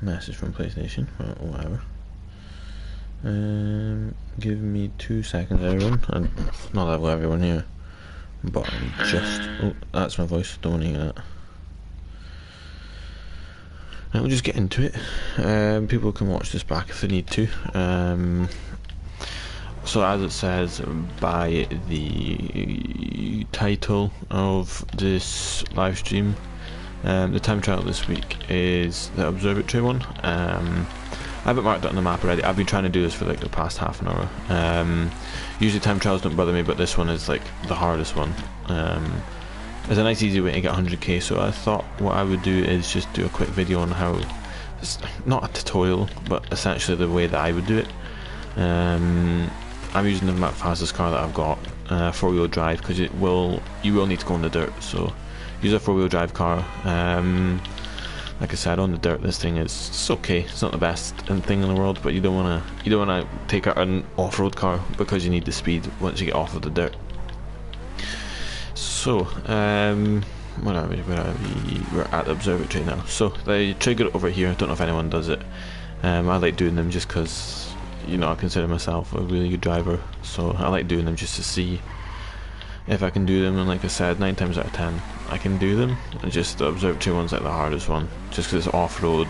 Message from PlayStation, or whatever. Give me 2 seconds, everyone. And not that I've got everyone here, but I'm just... Oh, that's my voice, don't want to hear that. Right, we'll just get into it. People can watch this back if they need to. So as it says by the title of this live stream, the time trial this week is the Observatory one. I haven't marked it on the map already. I've been trying to do this for like the past half an hour. Usually time trials don't bother me, but this one is like the hardest one. It's a nice easy way to get 100k, so I thought what I would do is just do a quick video on how, it's not a tutorial, but essentially the way that I would do it. I'm using the fastest car that I've got, 4-wheel drive, because you will need to go on the dirt, so use a 4-wheel drive car. Like I said, on the dirt, this thing is, it's okay. It's not the best thing in the world, but you don't want to take out an off-road car because you need the speed once you get off of the dirt. So, where are we? We're at the observatory now. So the trigger over here, I don't know if anyone does it. I like doing them just because, you know, I consider myself a really good driver, so I like doing them just to see if I can do them. And like I said, 9 times out of 10 I can do them. And just the observatory one's like the hardest one, just because it's off-road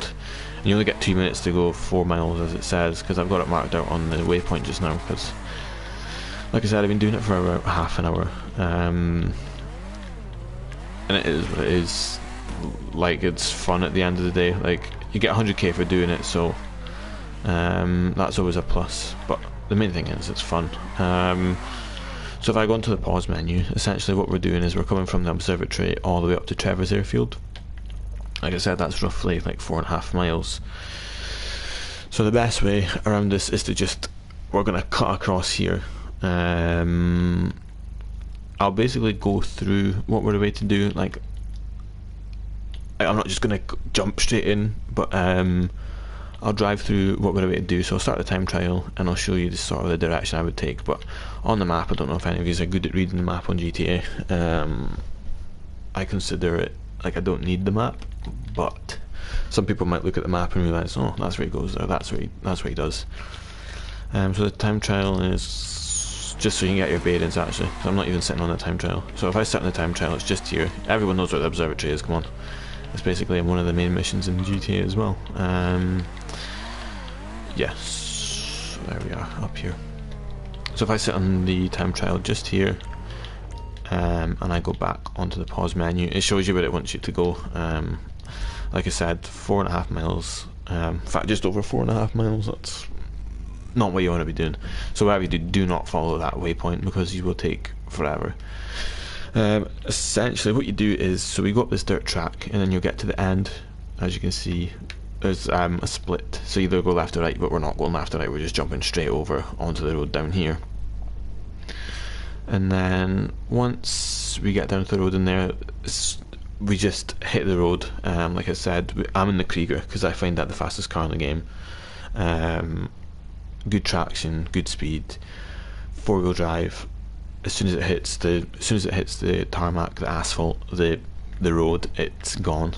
and you only get 2 minutes to go 4 miles, as it says, because I've got it marked out on the waypoint just now, because like I said, I've been doing it for about half an hour. And it is what it is. Like, it's fun at the end of the day. Like, you get 100k for doing it, so that's always a plus, but the main thing is it's fun. So if I go into the pause menu, essentially what we're doing is we're coming from the observatory all the way up to Trevor's airfield. Like I said, that's roughly like 4.5 miles. So the best way around this is to just, we're going to cut across here. I'll basically go through what we're about to do. Like, I'm not just going to jump straight in, but I'll drive through what we're about to do. So I'll start the time trial and I'll show you the sort of the direction I would take. But on the map, I don't know if any of you are good at reading the map on GTA. I consider it like I don't need the map, but some people might look at the map and realise, oh, that's where he goes, or that's where he does. So the time trial is just so you can get your bearings, actually. So I'm not even sitting on the time trial. So if I sit on the time trial, it's just here. Everyone knows where the observatory is, come on. It's basically one of the main missions in GTA as well. Yes, there we are, up here. So if I sit on the time trial just here, and I go back onto the pause menu, it shows you where it wants you to go. Like I said, 4.5 miles. In fact, just over 4.5 miles. That's not what you want to be doing. So whatever you do not follow that waypoint, because you will take forever. Essentially what you do is, so we go up this dirt track and then you'll get to the end. As you can see, there's a split, so either go left or right, but we're not going left or right, we're just jumping straight over onto the road down here. And then once we get down to the road in there, we just hit the road. Like I said, I'm in the Krieger because I find that the fastest car in the game. Good traction, good speed, 4-wheel drive. As soon as it hits the tarmac, the asphalt, the road, it's gone.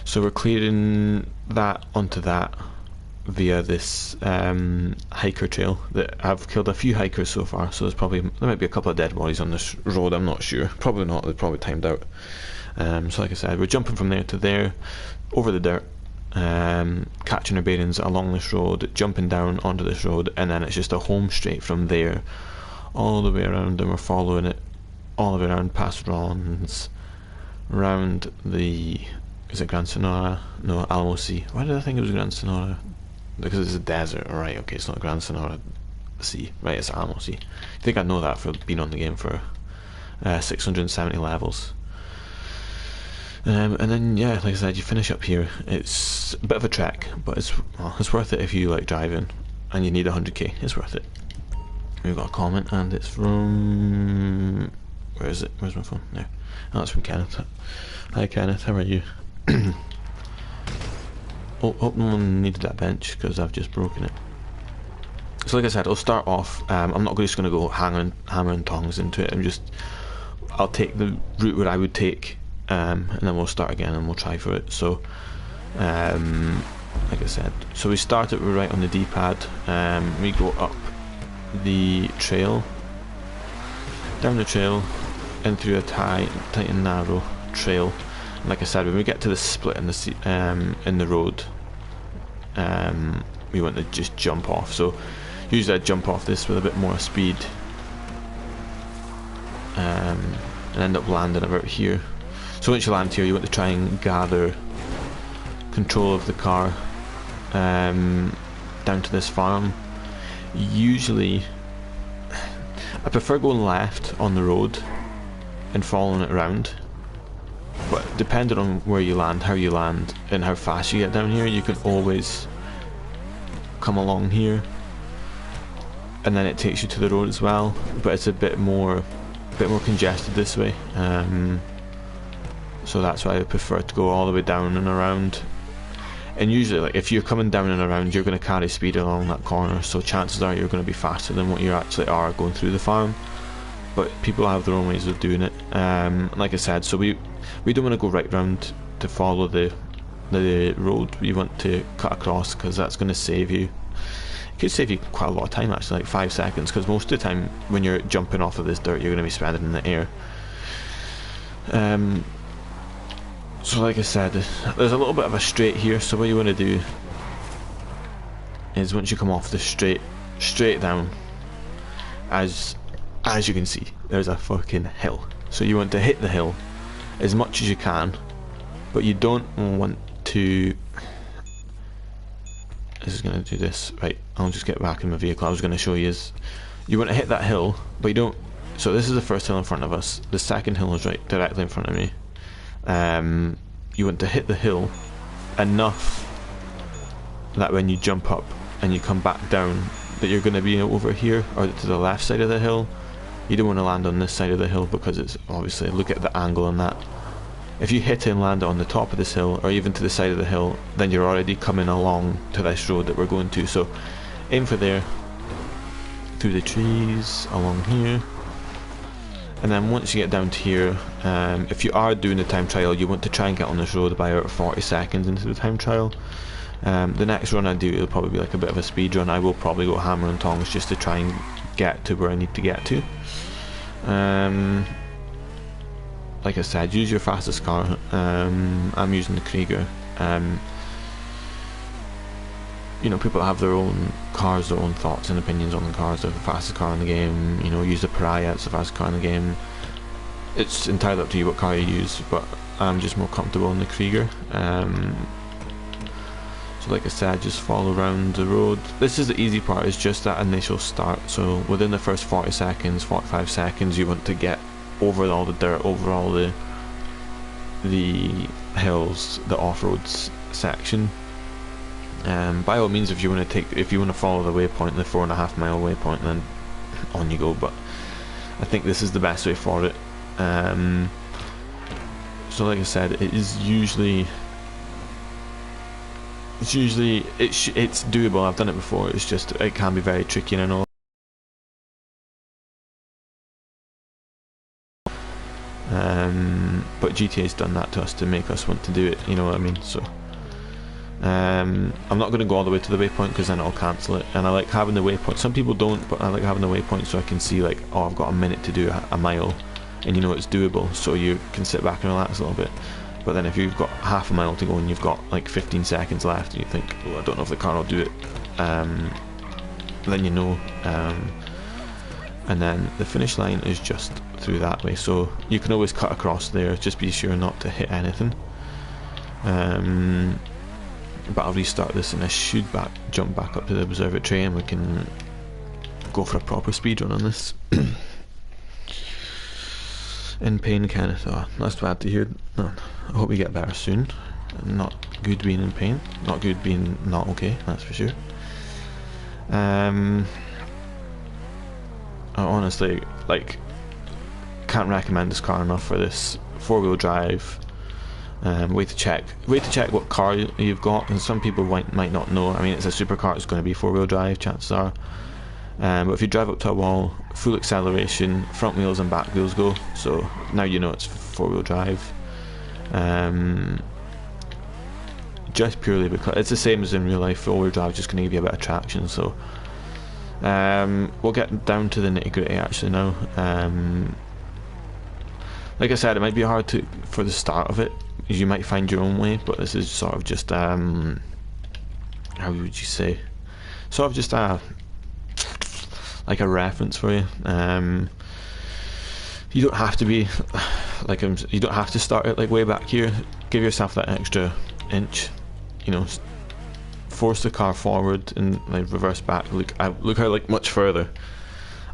So we're clearing that onto that via this hiker trail. That I've killed a few hikers so far, so there might be a couple of dead bodies on this road. I'm not sure. Probably not. They're probably timed out. So like I said, we're jumping from there to there, over the dirt, catching our bearings along this road, jumping down onto this road, and then it's just a home straight from there all the way around, and we're following it all the way around past Ron's, round the, is it Gran Sonora? No, Alamo Sea. Why did I think it was Gran Sonora? Because it's a desert. Alright, okay, it's not Gran Sonora Sea. Right, it's Alamo Sea. I think I know that for being on the game for 670 levels. And then, yeah, like I said, you finish up here. It's a bit of a trek, but it's worth it if you like driving and you need 100k. It's worth it. We've got a comment, and it's from, where is it? Where's my phone? There. Oh, it's from Kenneth. Hi Kenneth, how are you? Hope no one needed that bench because I've just broken it. So like I said, I'll start off. I'm not just going to go hammer and tongs into it. I'll take the route where I would take, and then we'll start again and we'll try for it. So like I said. So we start it right on the D-pad. We go up the trail, down the trail, in through a tight and narrow trail. And like I said, when we get to the split in the road, we want to just jump off. So usually I jump off this with a bit more speed, and end up landing about here. So once you land here, you want to try and gather control of the car down to this farm. Usually I prefer going left on the road and following it around, but depending on where you land, how you land, and how fast you get down here, you can always come along here and then it takes you to the road as well, but it's a bit more congested this way, so that's why I prefer to go all the way down and around. And usually, like, if you're coming down and around, you're going to carry speed along that corner, so chances are you're going to be faster than what you actually are going through the farm. But people have their own ways of doing it. Like I said, so we don't want to go right round to follow the road. We want to cut across, because that's going to save you. It could save you quite a lot of time, actually, like 5 seconds, because most of the time when you're jumping off of this dirt, you're going to be spending in the air. So like I said, there's a little bit of a straight here, so what you want to do is once you come off the straight down, as you can see, there's a fucking hill. So you want to hit the hill as much as you can, but you don't want to... This is going to do this, right, I'll just get back in my vehicle. I was going to show you is, you want to hit that hill, but you don't... So this is the first hill in front of us, the second hill is right directly in front of me. You want to hit the hill enough that when you jump up and you come back down, that you're going to be over here or to the left side of the hill. You don't want to land on this side of the hill, because it's obviously, look at the angle on that. If you hit it and land on the top of this hill or even to the side of the hill, then you're already coming along to this road that we're going to. So aim for there, through the trees, along here. And then once you get down to here, if you are doing the time trial, you want to try and get on this road by about 40 seconds into the time trial. The next run I do will probably be like a bit of a speed run. I will probably go hammer and tongs just to try and get to where I need to get to. Like I said, use your fastest car. I'm using the Krieger. You know, people have their own cars, their own thoughts and opinions on the cars. They're the fastest car in the game. You know, use the Pariah, it's the fastest car in the game. It's entirely up to you what car you use, but I'm just more comfortable in the Krieger. So like I said, just follow around the road. This is the easy part, is just that initial start. So within the first 40 seconds, 45 seconds, you want to get over all the dirt, over all the hills, the off-roads section. By all means, if you want to follow the waypoint, the 4.5 mile waypoint, then on you go. But I think this is the best way for it. So like I said, it's doable. I've done it before. It's just, it can be very tricky, and I know. But GTA's done that to us to make us want to do it, you know what I mean? So I'm not going to go all the way to the waypoint, because then it'll cancel it. And I like having the waypoint. Some people don't, but I like having the waypoint so I can see, like, oh, I've got a minute to do a mile, and you know it's doable, so you can sit back and relax a little bit. But then if you've got half a mile to go and you've got like 15 seconds left, and you think, oh, I don't know if the car will do it, then you know. And then the finish line is just through that way, so you can always cut across there. Just be sure not to hit anything. But I'll restart this and I should jump back up to the observatory, and we can go for a proper speed run on this. In pain, Kenneth. Oh, that's bad to hear. No, I hope you get better soon. Not good being in pain. Not good being not okay, that's for sure. I honestly, like, can't recommend this car enough for this 4-wheel drive. Way to check what car you've got, and some people might not know. I mean, it's a supercar, it's going to be 4-wheel drive, chances are. But if you drive up to a wall, full acceleration, front wheels and back wheels go, so now you know it's 4-wheel drive. just purely because it's the same as in real life. All-wheel drive is just going to give you a bit of traction. So we'll get down to the nitty-gritty actually now. Like I said, it might be hard to for the start of it. You might find your own way, but this is sort of just how would you say? Sort of just like a reference for you. You don't have to be like you don't have to start it like way back here. Give yourself that extra inch, you know, force the car forward and like reverse back. Look how like much further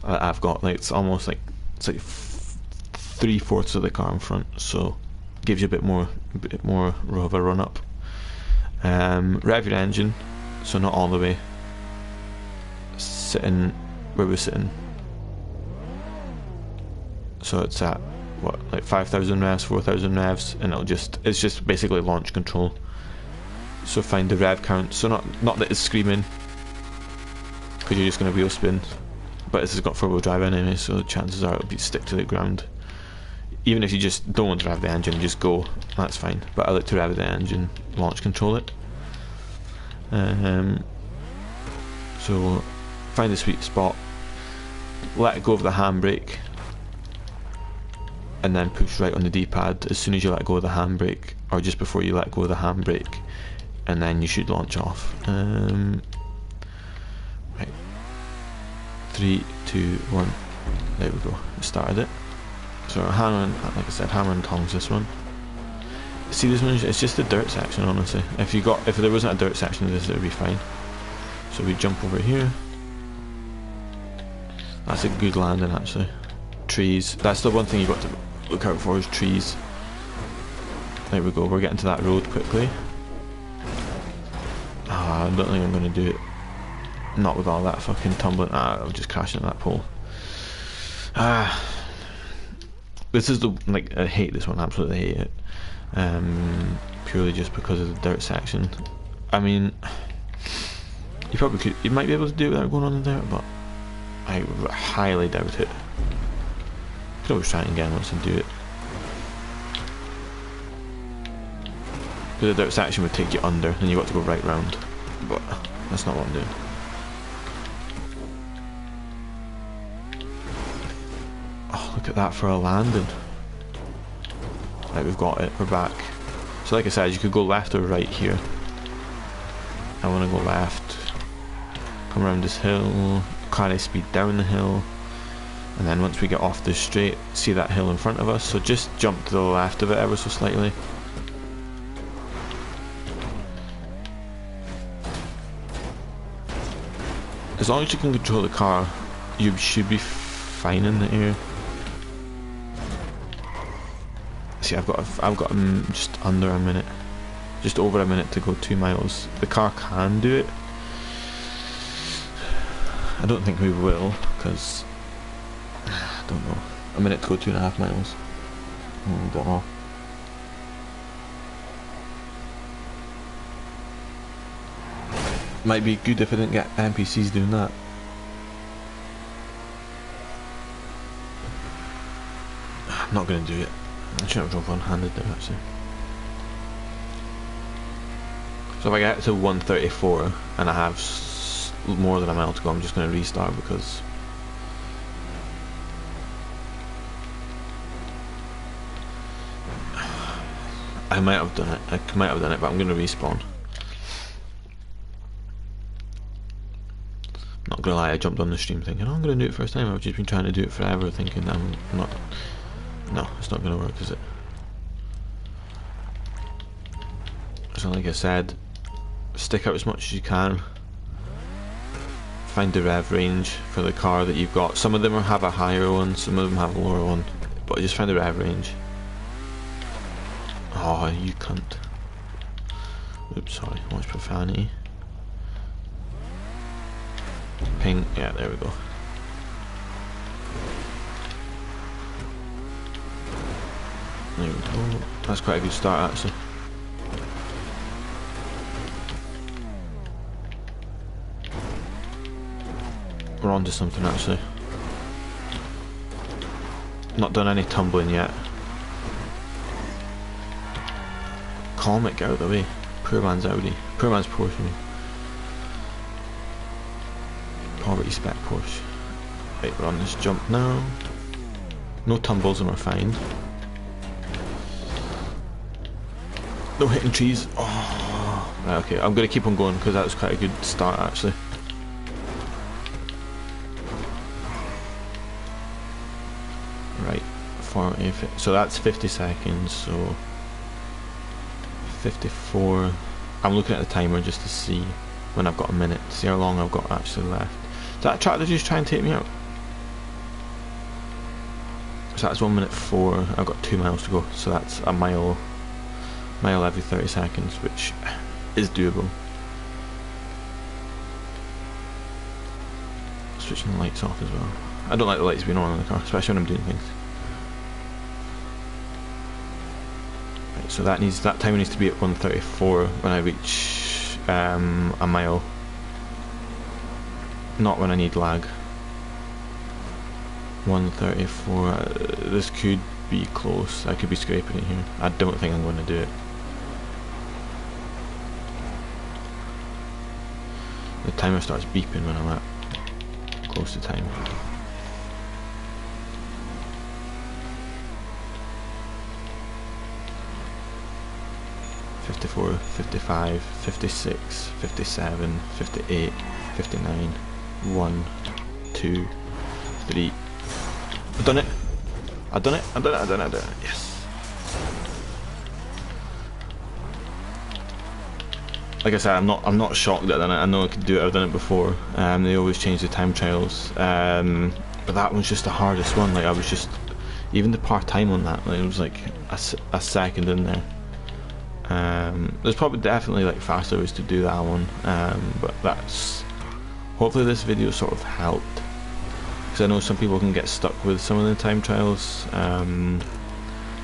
I've got. Like it's almost like it's like 3/4 of the car in front, so gives you a bit more of a run up. Rev your engine, so not all the way. Sitting where we're sitting. So it's at what, like 5,000 revs, 4,000 revs, and it's just basically launch control. So find the rev count. So not that it's screaming, because you're just going to wheel spin, but this has got 4-wheel drive anyway, so chances are it'll stick to the ground. Even if you just don't want to rev the engine, just go, that's fine. But I like to rev the engine, launch control it. So find the sweet spot, let go of the handbrake, and then push right on the D-pad as soon as you let go of the handbrake, or just before you let go of the handbrake, and then you should launch off. Right, 3, 2, 1. There we go. We started it. So hammer, like I said, hammer and tongs this one. See this one? It's just the dirt section, honestly. If there wasn't a dirt section of this, it would be fine. So we jump over here. That's a good landing actually. Trees. That's the one thing you got to look out for, is trees. There we go. We're getting to that road quickly. I don't think I'm going to do it. Not with all that fucking tumbling. I'm just crashing at that pole. This is the, like, I hate this one. Absolutely hate it. Purely just because of the dirt section. I mean, you probably could. You might be able to do it without going on the dirt, but I highly doubt it. You can always try it again once and do it. Because the dirt section would take you under, and you've got to go right round. But that's not what I'm doing. Oh, look at that for a landing. Right, we've got it. We're back. So like I said, you could go left or right here. I want to go left. Come around this hill. Carry speed down the hill. And then once we get off this straight, see that hill in front of us. So just jump to the left of it ever so slightly. As long as you can control the car, you should be fine in the air. See, I've got just under a minute, just over a minute to go 2 miles. The car can do it. I don't think we will, because I don't know. A minute to go 2.5 miles. I don't know. Might be good if I didn't get NPCs doing that. I'm not going to do it. I should have drove one-handed there actually. So if I get to 134 and I have more than a mile to go, I'm just going to restart because I might have done it. I might have done it, but I'm going to respawn. Not gonna lie, I jumped on the stream thinking, oh, I'm gonna do it first time. I've just been trying to do it forever, thinking I'm not. No, it's not gonna work, is it? So, like I said, stick out as much as you can. Find the rev range for the car that you've got. Some of them have a higher one, some of them have a lower one, but just find the rev range. Oh, you cunt. Oops, sorry, much profanity. Ping, yeah, there we go. There we go. That's quite a good start actually. We're on to something actually. Not done any tumbling yet. Calm it, get out of the way. Poor man's Audi. Poor man's Porsche. Poverty spec Porsche. Right, we're on this jump now. No tumbles and we're fine. No hitting trees. Oh, right, okay, I'm going to keep on going because that was quite a good start actually. Right, so that's 50 seconds, so 54. I'm looking at the timer just to see when I've got a minute, see how long I've got actually left. Is that tractor just trying to take me out? So that's 1 minute 4, I've got 2 miles to go, so that's a mile every 30 seconds, which is doable. Switching the lights off as well. I don't like the lights being on in the car, especially when I'm doing things. Right, so that timer needs to be at 1:34 when I reach a mile. Not when I need lag. 1:34. This could be close. I could be scraping it here. I don't think I'm going to do it. The timer starts beeping when I'm at close to time. $54, $55, $56, $57, $58, $59, 1, 2, 3. I've done it! I've done it! I've done it! I've done it! I've done it! Yes! Like I said, I'm not shocked that I've done it. I know I could do it. I've done it before. They always change the time trials, but that one's just the hardest one. Like I was just, even the part time on that, like it was like a second in there. There's probably definitely like faster ways to do that one, but that's, hopefully this video sort of helped, because I know some people can get stuck with some of the time trials,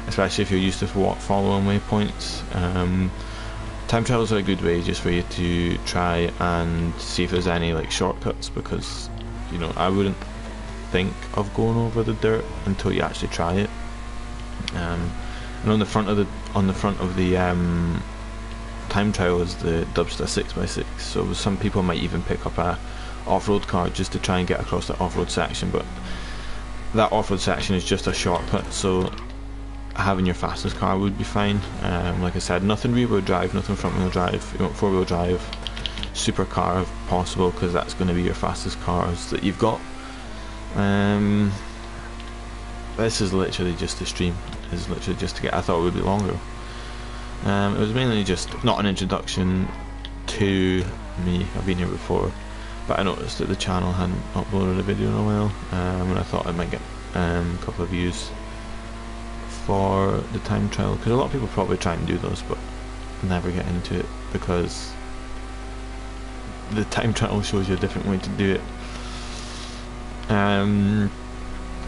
especially if you're used to following waypoints. Time trials are a good way just for you to try and see if there's any like shortcuts, because you know I wouldn't think of going over the dirt until you actually try it. And on the front of the time trial is the Dubsta 6x6, so some people might even pick up a off-road car just to try and get across the off-road section, but that off-road section is just a shortcut, so having your fastest car would be fine. Like I said, nothing rear-wheel drive, nothing front-wheel drive. You want four-wheel drive, supercar if possible, because that's going to be your fastest cars that you've got. This is literally just the stream. It's literally just to get. I thought it would be longer. It was mainly just not an introduction to me. I've been here before, but I noticed that the channel hadn't uploaded a video in a while, and I thought I might get a couple of views for the time trial, because a lot of people probably try and do those but never get into it, because the time trial shows you a different way to do it.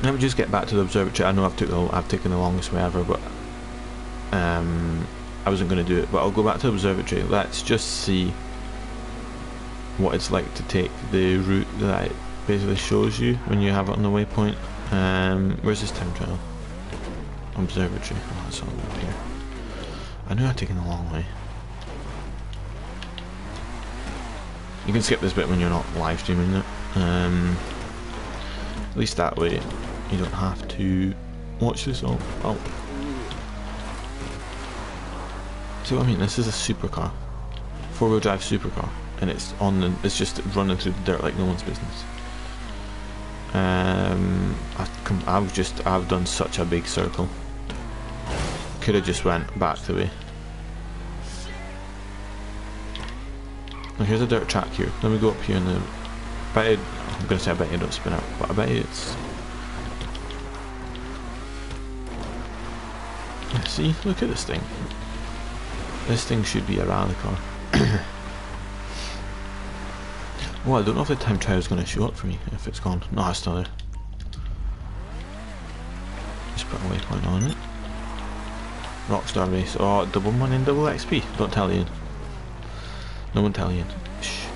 Let me just get back to the observatory. I know I've taken the longest way ever, but I wasn't going to do it, but I'll go back to the observatory. Let's just see what it's like to take the route that it basically shows you when you have it on the waypoint. Where's this time trial? Observatory. Oh, that's all up here. I knew I'd taken the long way. You can skip this bit when you're not live streaming it. At least that way you don't have to watch this all. Oh. See what I mean? This is a supercar, four-wheel drive supercar, and it's it's just running through the dirt like no one's business. I've done such a big circle. Could have just went back the way. Now here's a dirt track here. Let me go up here and I'm gonna say I bet you don't spin out, but I bet you it's. See, look at this thing. This thing should be a rally car. Oh, I don't know if the time trial is going to show up for me if it's gone. No, it's still there. Just put a waypoint on it. Rockstar race. Oh, double money and double XP. Don't tell Ian. No one tell Ian. Shh.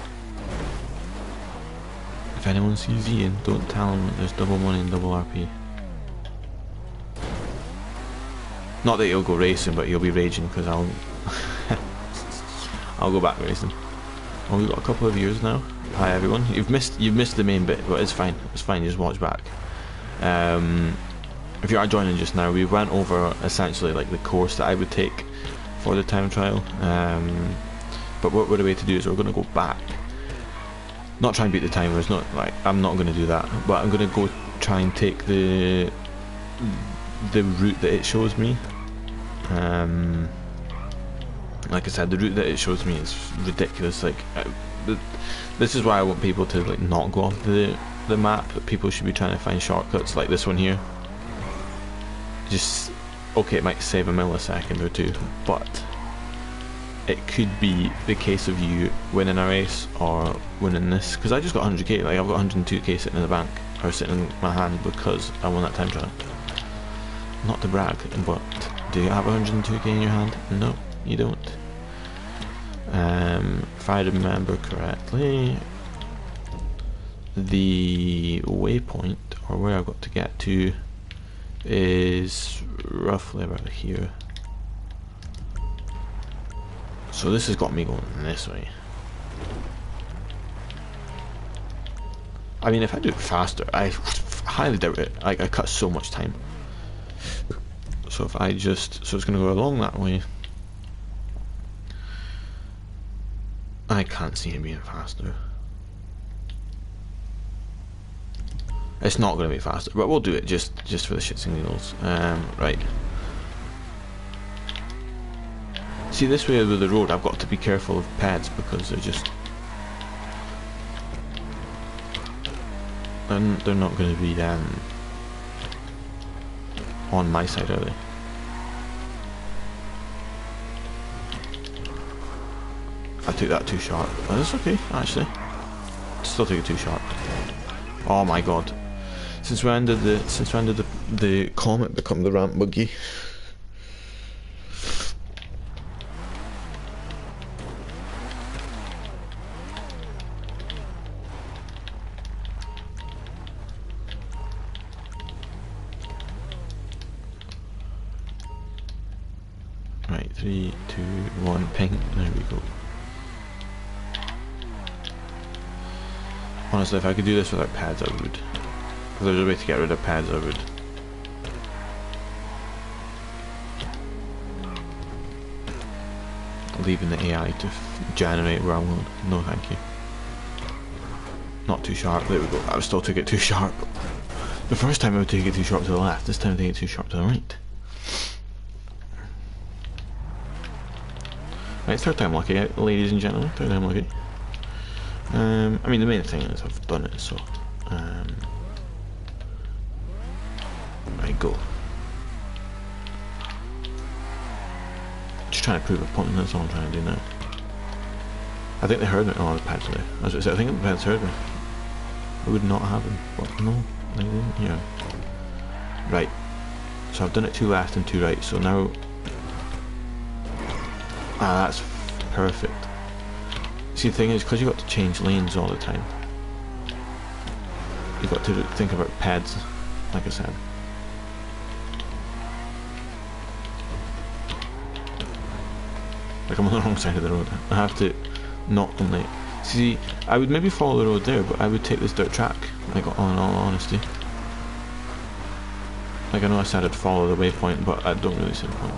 If anyone sees Ian, don't tell him that there's double money and double RP. Not that he'll go racing, but he'll be raging because I'll I'll go back racing. Oh, we've got a couple of viewers now. Hi everyone. You've missed the main bit, but it's fine. It's fine. Just watch back. If you are joining just now, we went over essentially like the course that I would take for the time trial. But what we're the way to do is we're going to go back. Not try and beat the timer. It's not like I'm not going to do that. But I'm going to go try and take the route that it shows me. Like I said, the route that it shows me is ridiculous. Like, this is why I want people to like not go off the map. But people should be trying to find shortcuts like this one here. Just okay, it might save a millisecond or two, but it could be the case of you winning a race or winning this. Because I just got 100k. Like I've got 102k sitting in the bank or sitting in my hand because I won that time trial. Not to brag, but do you have 102k in your hand? No, you don't. If I remember correctly, the waypoint, or where I've got to get to, is roughly about here. So this has got me going this way. I mean, if I do it faster, I highly doubt it. I cut so much time. So if I just, so it's going to go along that way. I can't see him being faster. It's not going to be faster, but we'll do it just for the shits and giggles. Right. See, this way with the road, I've got to be careful of pads because they're just... They're not going to be on my side, are they? I took that too sharp. Oh, that's okay, actually. Still took it too sharp. Oh my god! Since when did the comet become the ramp buggy? Right, 3, 2, 1, ping. There we go. Honestly, if I could do this without pads, I would. If there's a way to get rid of pads, I would. Leaving the AI to generate where I'm going. No, thank you. Not too sharp. There we go. I still took it too sharp. The first time I would take it too sharp to the left. This time I take it too sharp to the right. Right, third time lucky, ladies and gentlemen. Third time lucky. I mean, the main thing is I've done it, so right, go. Just trying to prove a point, that's all I'm trying to do now. I think they heard me. Oh, the pads there. As I said, I think the pads heard me. I would not have them, but no, they didn't hear. Right, so I've done it 2 left and 2 right, so now... Ah, that's perfect. See, the thing is, because you've got to change lanes all the time, you've got to think about pads, like I said. Like I'm on the wrong side of the road. I have to not only... See, I would maybe follow the road there, but I would take this dirt track, like in all honesty. Like I know I said I'd follow the waypoint, but I don't really see the point.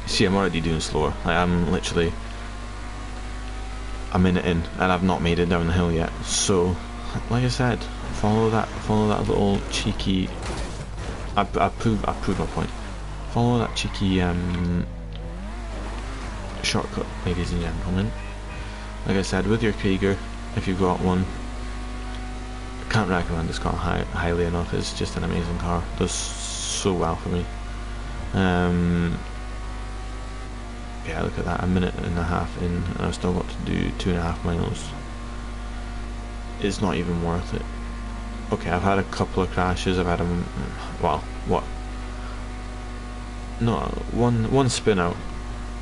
See, I'm already doing slower. Like, I'm literally a minute in, and I've not made it down the hill yet. So, like I said, follow that little cheeky. I proved my point. Follow that cheeky shortcut, ladies and gentlemen. Like I said, with your Krieger, if you've got one, I can't recommend this car highly enough. It's just an amazing car. It does so well for me. Yeah, look at that, a minute and a half in, and I've still got to do 2.5 miles. It's not even worth it. Okay, I've had a couple of crashes, I've had a... well, what? No, one spin out.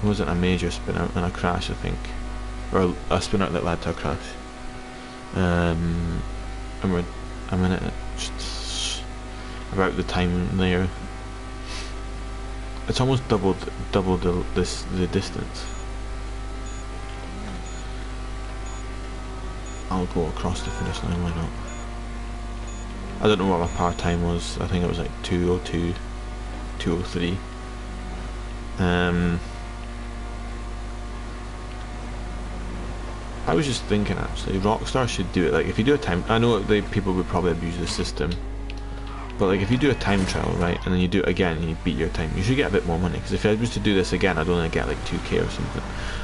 It wasn't a major spin out, and a crash, I think. Or a spin out that led to a crash. And we're a minute, just about the time there. It's almost doubled the distance. I'll go across the finish line, why not? I don't know what my part time was. I think it was like 2:02, 2:03. I was just thinking actually, Rockstar should do it. Like if you do a time, I know people would probably abuse the system, but like if you do a time trial, right, and then you do it again and you beat your time, you should get a bit more money. Because if I was to do this again, I'd only get like 2k or something.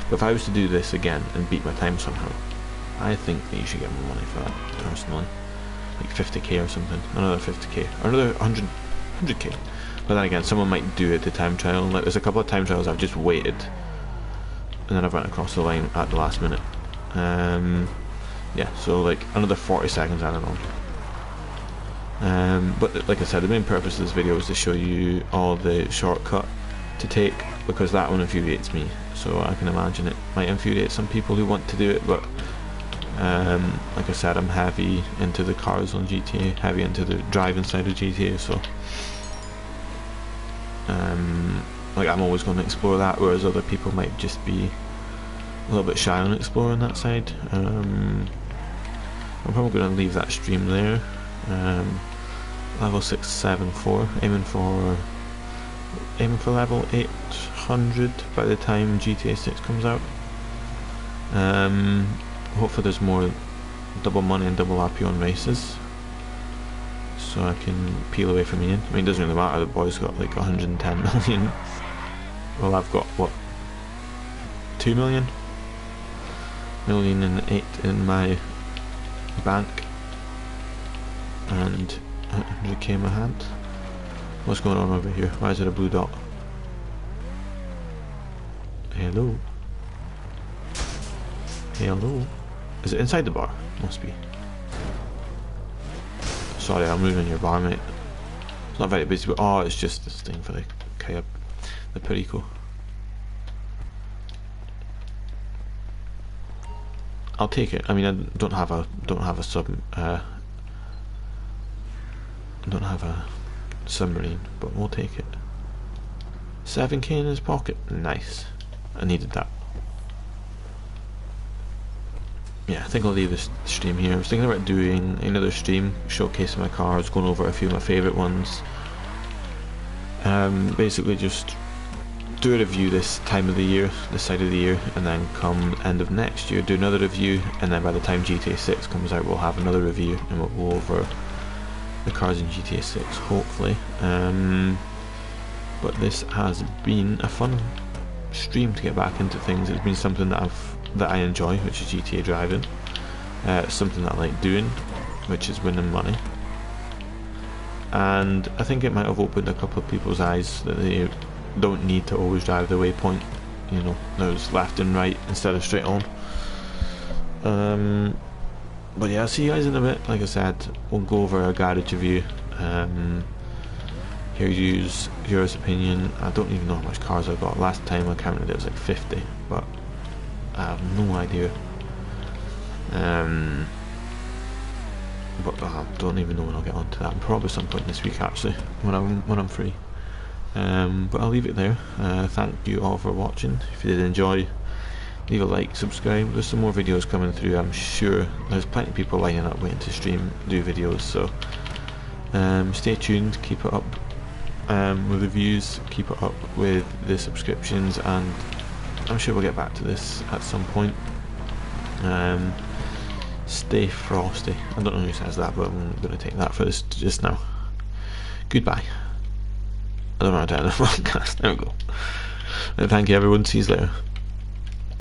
But if I was to do this again and beat my time somehow, I think that you should get more money for that, personally. Like 50k or something, another 50k, or another 100k. But then again, someone might do it the time trial. Like there's a couple of time trials I've just waited, and then I've went across the line at the last minute. Yeah, so like another 40 seconds added on. But like I said, the main purpose of this video is to show you all the shortcut to take, because that one infuriates me. So I can imagine it might infuriate some people who want to do it, but like I said, I'm heavy into the cars on GTA, heavy into the driving side of GTA, so like I'm always going to explore that, whereas other people might just be a little bit shy on exploring that side. I'm probably going to leave that stream there. Level 674, aiming for level 800 by the time GTA 6 comes out. Hopefully there's more double money and double RP on races, so I can peel away from Ian. I mean, it doesn't really matter, the boy's got like 110 million. Well, I've got, what, 2 million? And 8 in my bank, and 100k in my hand. What's going on over here? Why is it a blue dot? Hello? Hello? Is it inside the bar? Must be. Sorry, I'm ruining your bar, mate. It's not very busy, but oh, it's just this thing for the Kaya, the Perico. I'll take it. I mean, I don't have a submarine, but we'll take it. 7k in his pocket. Nice. I needed that. Yeah, I think I'll leave this stream here. I was thinking about doing another stream showcasing my cars, going over a few of my favourite ones. Basically just do a review this time of the year, this side of the year, and then come end of next year do another review, and then by the time GTA 6 comes out we'll have another review and we'll go over the cars in GTA 6, hopefully. But this has been a fun stream to get back into things. It's been something that I enjoy, which is GTA driving. Something that I like doing, which is winning money. And I think it might have opened a couple of people's eyes that they don't need to always drive the waypoint, you know, there's left and right instead of straight on. But yeah, I'll see you guys in a bit. Like I said, we'll go over a garage review, hear yours opinion. I don't even know how much cars I got. Last time I counted it was like 50, but I have no idea. But I don't even know when I'll get onto that. Probably some point this week actually, when I'm free. But I'll leave it there. Thank you all for watching. If you did enjoy, leave a like, subscribe. There's some more videos coming through. I'm sure there's plenty of people lining up waiting to do videos, so stay tuned, keep it up with the views, keep it up with the subscriptions, and I'm sure we'll get back to this at some point. Stay frosty. I don't know who says that, but I'm going to take that for this just now. Goodbye. I don't know how to end the podcast. There we go. Thank you everyone. See you later.